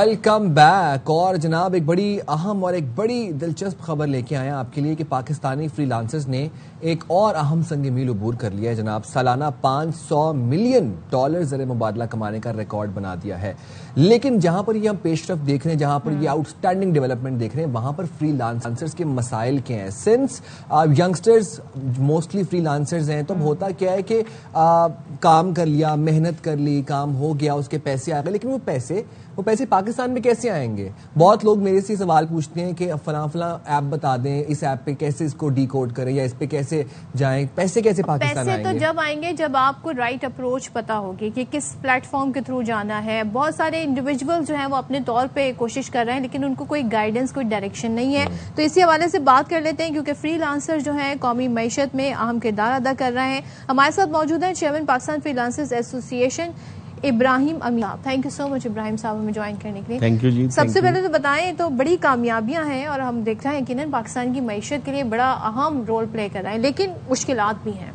Welcome back. اور جناب ایک بڑی اہم اور ایک بڑی دلچسپ خبر لے کے آئے ہیں آپ کے لیے کہ پاکستانی فری لانسرز نے ایک اور اہم سنگ میل عبور کر لیا ہے جناب. سالانہ $500 ملین زر مبادلہ کمانے کا ریکارڈ بنا دیا ہے. لیکن جہاں پر یہ ہم پیش رفت دیکھ رہے ہیں, جہاں پر یہ آؤٹ اسٹینڈنگ ڈیولپمنٹ دیکھ رہے ہیں, وہاں پر فری لانسرز کے مسائل کیا ہیں. Since youngsters mostly free lancers ہیں, تو ہوتا کیا ہے کہ کام کر لیا, محنت کر لی, کام ہو گیا, اس کے پیسے آ گئے, لیکن وہ پیسے پاکستان میں کیسے آئیں گے؟ بہت لوگ میرے سے سوال پوچھتے ہیں کہ فلاں ایپ بتا دیں, اس ایپ پہ کیسے اس کو ڈی کوڈ کریں یا اس پہ کیسے جائیں, پیسے کیسے پاکستان آئیں گے؟ پیسے تو جب آئیں گے جب آپ کو رائٹ اپروچ پتا ہوگی کہ کس پلیٹ فارم کے تھرو جانا ہے. بہت سارے انڈیویجول جو ہیں وہ اپنے طور پہ کوشش کر رہے ہیں, لیکن ان کو کوئی گائیڈنس, کوئی ڈائریکشن نہیں ہے. تو اسی حوالے سے بات کر لیتے ہیں, کیونکہ فری لانسر جو ہیں قومی معیشت میں اہم کردار ادا کر رہے ہیں. ہمارے ساتھ موجود ہیں چیئرمین پاکستان فری لانسرز ایسوسی ایشن ابراہیم امین. تھینک یو سو مچ ابراہیم صاحب ہمیں جوائن کرنے کے لیے. تھینک یو جی. سب سے پہلے تو بتائیں, تو بڑی کامیابیاں ہیں اور ہم دیکھ رہے ہیں یقیناً پاکستان کی معیشت کے لیے بڑا اہم رول پلے کر رہے ہیں, لیکن مشکلات بھی ہیں.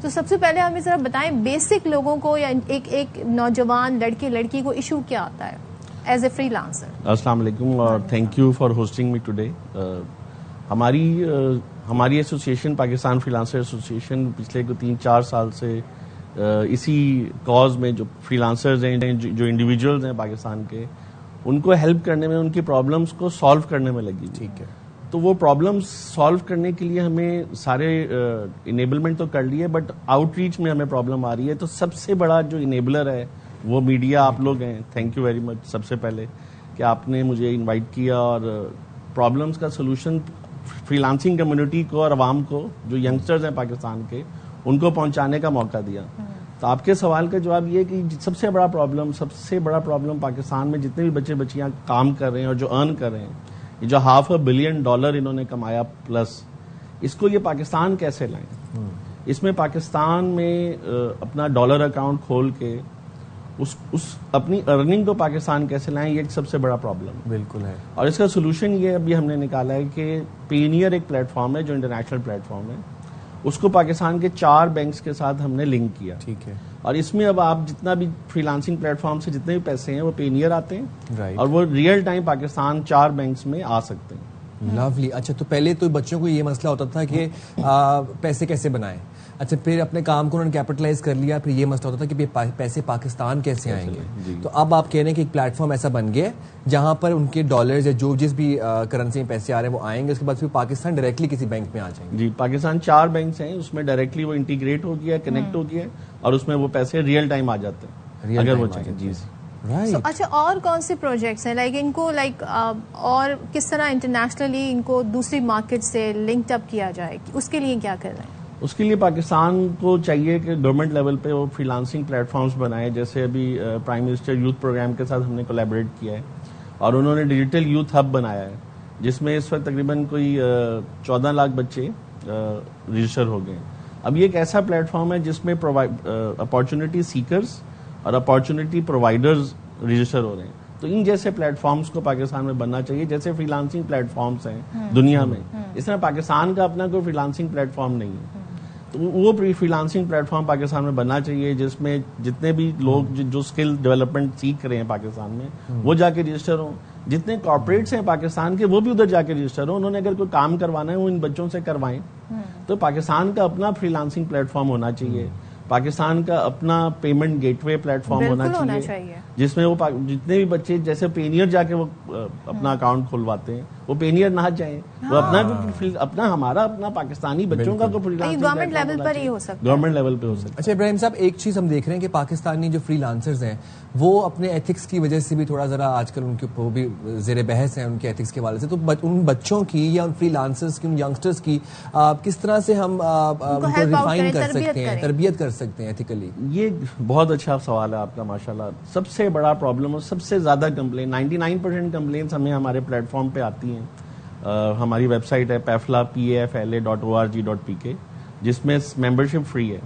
تو سب سے پہلے ہمیں ذرا بتائیں بیسک لوگوں کو یا ایک نوجوان لڑکے لڑکی کو ایشو کیا آتا ہے ایز اے فری لانسر؟ السلام علیکم اور thank you for hosting me today. ہماری association Pakistan freelancer association پچھلے 3-4 سال سے اسی کاز میں جو فری لانسرز ہیں, جو انڈیویجولز ہیں پاکستان کے, ان کو ہیلپ کرنے میں, ان کی پرابلمس کو سالو کرنے میں لگی. ٹھیک ہے. تو وہ پرابلمس سالو کرنے کے لیے ہمیں سارے انیبلمنٹ تو کر لیے, بٹ آؤٹ ریچ میں ہمیں پرابلم آ رہی ہے. تو سب سے بڑا جو انیبلر ہے وہ میڈیا, آپ لوگ ہیں. تھینک یو ویری مچ سب سے پہلے کہ آپ نے مجھے انوائٹ کیا اور پرابلمس کا سولوشن فری لانسنگ کمیونٹی کو اور عوام کو, جو ینگسٹرز ہیں پاکستان کے, ان کو پہنچانے کا موقع دیا. تو آپ کے سوال کا جواب یہ کہ سب سے بڑا پرابلم پاکستان میں جتنے بھی بچے بچیاں کام کر رہے ہیں اور جو ارن کر رہے ہیں, یہ جو $500 بلین انہوں نے کمایا پلس, اس کو یہ پاکستان کیسے لائیں؟ اس میں پاکستان میں اپنا ڈالر اکاؤنٹ کھول کے اس اپنی ارننگ کو پاکستان کیسے لائیں, یہ ایک سب سے بڑا پرابلم بالکل ہے. اور اس کا سولوشن یہ ابھی ہم نے نکالا ہے کہ پینیئر ایک پلیٹ فارم ہے جو انٹرنیشنل پلیٹ فارم ہے, اس کو پاکستان کے 4 بینکس کے ساتھ ہم نے لنک کیا. ٹھیک ہے. اور اس میں اب آپ جتنا بھی فری لانسنگ پلیٹ فارم سے جتنے بھی پیسے ہیں وہ پینیئر آتے ہیں, Right. اور وہ ریئل ٹائم پاکستان 4 بینکس میں آ سکتے ہیں. لولی. اچھا, تو پہلے تو بچوں کو یہ مسئلہ ہوتا تھا کہ پیسے کیسے بنائیں. اچھا, پھر اپنے کام کو انہوں نے کیپٹلائز کر لیا, پھر یہ مسئلہ ہوتا تھا کہ پیسے پاکستان کیسے آئیں گے. تو اب آپ کہہ رہے ہیں کہ ایک پلیٹ فارم ایسا بن گیا جہاں پر ان کے ڈالرز یا جو جس بھی کرنسی میں پیسے آ رہے ہیں وہ آئیں گے, اس کے بعد پھر پاکستان ڈائریکٹلی کسی بینک میں آ جائیں گے. جی, پاکستان 4 بینکس ہیں, اس میں ڈائریکٹلی وہ انٹیگریٹ ہو گیا, کنیکٹ ہو گیا, اور اس میں وہ پیسے ریئل ٹائم آ جاتے ہیں اگر وہ چاہیں. جی. اچھا, اور کون سے پروجیکٹس ہیں ان کو اور کس طرح انٹرنیشنلی ان کو دوسری مارکیٹ سے لنکڈ اپ کیا جائے, اس کے لیے کیا کر رہے ہیں؟ اس کے لیے پاکستان کو چاہیے کہ گورنمنٹ لیول پہ وہ فری لانسنگ پلیٹ فارمز بنائے. جیسے ابھی پرائم منسٹر یوتھ پروگرام کے ساتھ ہم نے کولیبریٹ کیا ہے, اور انہوں نے ڈیجیٹل یوتھ ہب بنایا ہے, جس میں اس وقت تقریباً کوئی 14 لاکھ بچے رجسٹر ہو گئے. اب یہ ایک ایسا پلیٹ فارم ہے جس میں اپارچونیٹی سیکرز اور اپارچونیٹی پرووائڈرز رجسٹر ہو رہے ہیں. تو ان جیسے پلیٹ فارمز کو پاکستان میں بننا چاہیے, جیسے فری لانسنگ پلیٹ فارمز ہیں دنیا میں. اس طرح پاکستان کا اپنا کوئی فری لانسنگ پلیٹ فارم نہیں ہے, تو وہ free lancing plate form Pakistan میں بننا چاہیے, جس میں جتنے بھی لوگ جو اسکل ڈیولپمنٹ سیکھ رہے ہیں پاکستان میں وہ جا کے رجسٹر ہوں. جتنے کارپوریٹس ہیں پاکستان کے وہ بھی ادھر جا کے رجسٹر ہوں. انہوں نے اگر کوئی کام کروانا ہے وہ ان بچوں سے کروائیں. تو پاکستان کا اپنا فری لانسنگ پلیٹ فارم ہونا چاہیے, پاکستان کا اپنا پیمنٹ گیٹ وے پلیٹ فارم ہونا چاہیے, جس میں وہ جتنے بھی بچے جیسے پینیئر جا کے وہ اپنا اکاؤنٹ کھلواتے ہیں, وہ پینیئر نہ جائیں, وہ اپنا ہمارا اپنا پاکستانی بچوں کا گورنمنٹ لیول پر ہی ہو سکتا, گورنمنٹ لیول پہ ہو سکتا. اچھا ابراہیم صاحب, ایک چیز ہم دیکھ رہے ہیں کہ پاکستانی جو فری لانسرز ہیں وہ اپنے ایتھکس کی وجہ سے بھی تھوڑا ذرا آج کل ان کے وہ بھی زیر بحث ہیں ان کے ایتھکس کے حوالے سے. تو ان بچوں کی یا ان فری لانسرز کی, ان ینگسٹرز کی کس طرح سے ہم ان کو ریفائن کر سکتے ہیں, تربیت کر سکتے ہیں ایتھیکلی؟ یہ بہت اچھا سوال ہے آپ کا, ماشاءاللہ. سب سے بڑا پرابلم اور سب سے زیادہ کمپلین 99% کمپلینس ہمیں ہمارے پلیٹ فارم پہ آتی ہیں. ہماری ویب سائٹ ہے pafla.org.pk, جس میں ممبرشپ فری ہے.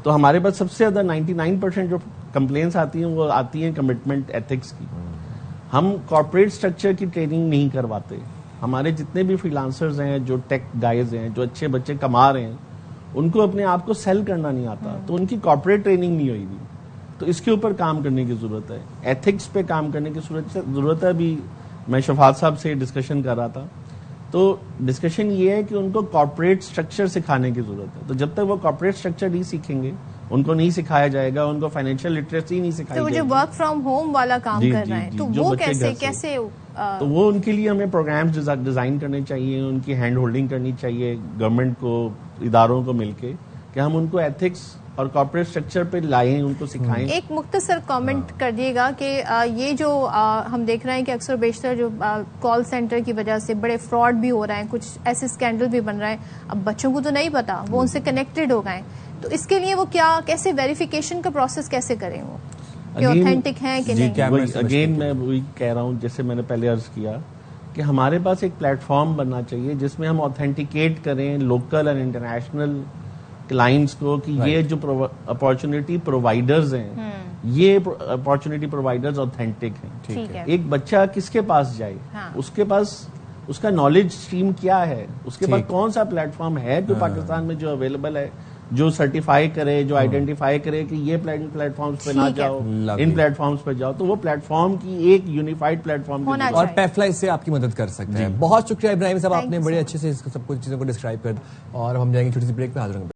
تو ہمارے پاس سب سے زیادہ 99% جو کمپلینس آتی ہیں وہ آتی ہیں کمٹمنٹ ایتھکس کی. ہم کارپوریٹ سٹرکچر کی ٹریننگ نہیں کرواتے. ہمارے جتنے بھی فری لانسرز ہیں, جو ٹیک گائز ہیں, جو اچھے بچے کما رہے ہیں, ان کو اپنے آپ کو سیل کرنا نہیں آتا, تو ان کی کارپوریٹ ٹریننگ نہیں ہوئی. تو اس کے اوپر کام کرنے کی ضرورت ہے, ایتھکس پہ کام کرنے کی ضرورت ہے. ابھی میں شفاعت صاحب سے ڈسکشن کر رہا تھا, تو ڈسکشن یہ ہے کہ ان کو کارپوریٹ سٹرکچر سکھانے کی ضرورت ہے. تو جب تک وہ کارپوریٹ سٹرکچر نہیں سیکھیں گے, ان کو نہیں سکھایا جائے گا, ان کو فائنینشیل لٹریسی نہیں سکھائی تو وہ جائے جو گی. ورک فرام ہوم والا کام کر رہے ہیں, تو وہ کیسے تو وہ ان کے لیے ہمیں پروگرامز ڈیزائن کرنے چاہیے, ان کی ہینڈ ہولڈنگ کرنی چاہیے گورنمنٹ کو, اداروں کو مل کے, کہ ہم ان کو ایتھکس اور کارپوریٹ سٹرکچر پہ لائیں, ان کو سکھائیں. ایک مختصر کامنٹ کر دیے گا کہ یہ جو ہم دیکھ رہے ہیں کہ اکثر بیشتر جو کال سینٹر کی وجہ سے بڑے فراڈ بھی ہو رہے ہیں, کچھ ایسے اسکینڈل بھی بن رہے ہیں. اب بچوں کو تو نہیں پتا, وہ ان سے کنیکٹڈ ہو گئے, تو اس کے لیے وہ کیسے ویریفیکیشن کا پروسیس کیسے کریں, وہ کہ اوتھینٹک ہیں کہ نہیں؟ اگین میں وہی کہہ رہا ہوں جیسے میں نے پہلے عرض کیا کہ ہمارے پاس ایک پلیٹ فارم بننا چاہیے جس میں ہم اوتھینٹیکیٹ کریں لوکل اور انٹرنیشنل کلائنٹس کو کہ یہ جو اپارچونٹی پرووائڈرز ہیں, یہ اپارچونٹی پرووائڈرز اوتھینٹک ہیں. ایک بچہ کس کے پاس جائے, اس کے پاس اس کا نالج اسٹریم کیا ہے, اس کے پاس کون سا پلیٹ فارم ہے جو پاکستان میں جو اویلیبل ہے, جو سرٹیفائی کرے, جو آئیڈینٹیفائی کرے کہ یہ پلیٹ فارمز پہ نہ جاؤ, ان پلیٹ فارمز پہ جاؤ. تو وہ پلیٹ فارم کی ایک یونیفائڈ پلیٹ فارم اور پیفلا اس سے آپ کی مدد کر سکتے ہیں. بہت شکریہ ابراہیم صاحب, آپ نے بڑے اچھے سے سب کچھ چیزوں کو ڈسکرائب کر, اور ہم جائیں گے چھوٹی سی بریک پہ, حاضر ہوں.